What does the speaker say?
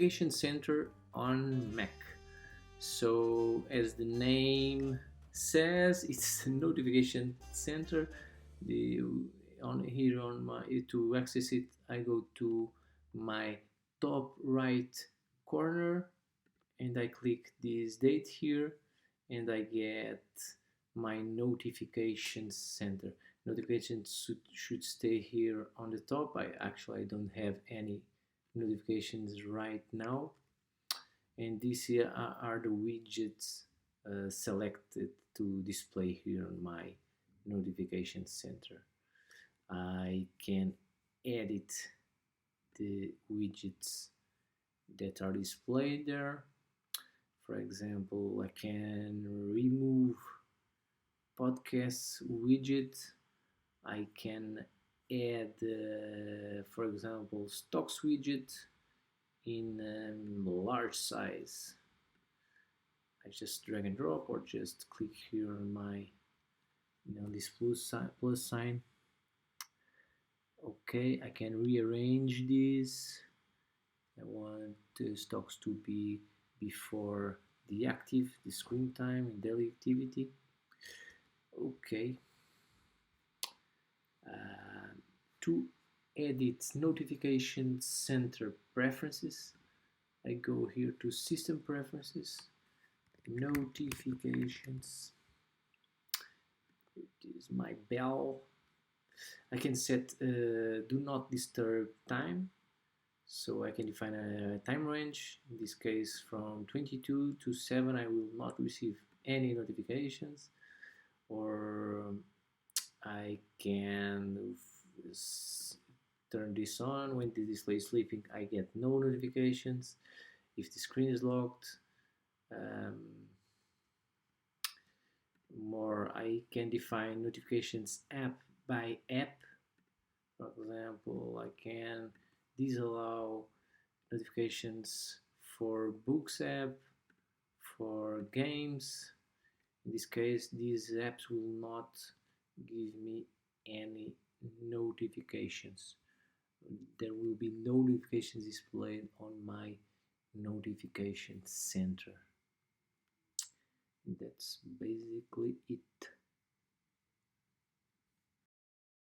notification center on Mac. So as the name says, it's a notification center. The on here on my to access it, I go to my top right corner and I click this date here and I get my notifications center. Notifications should stay here on the top. I don't have any notifications right now, and these here are the widgets selected to display here on my notification center. I can edit the widgets that are displayed there. For example, I can remove podcast widget. I can add, for example, stocks widget in large size. I just drag and drop or just click here on my, this plus sign. Okay, I can rearrange this. I want the stocks to be before the active, the screen time and daily activity. Okay. To edit notification center preferences, I go here to system preferences, notifications. It is my bell. I can set do not disturb time, so I can define a time range. In this case, from 22 to 7, I will not receive any notifications. Or I can turn this on. When the display is sleeping, I get no notifications. If the screen is locked, I can define notifications app by app. For example, I can disallow notifications for books app, for games. In this case, these apps will not give me any notifications. There will be no notifications displayed on my notification center. That's basically it.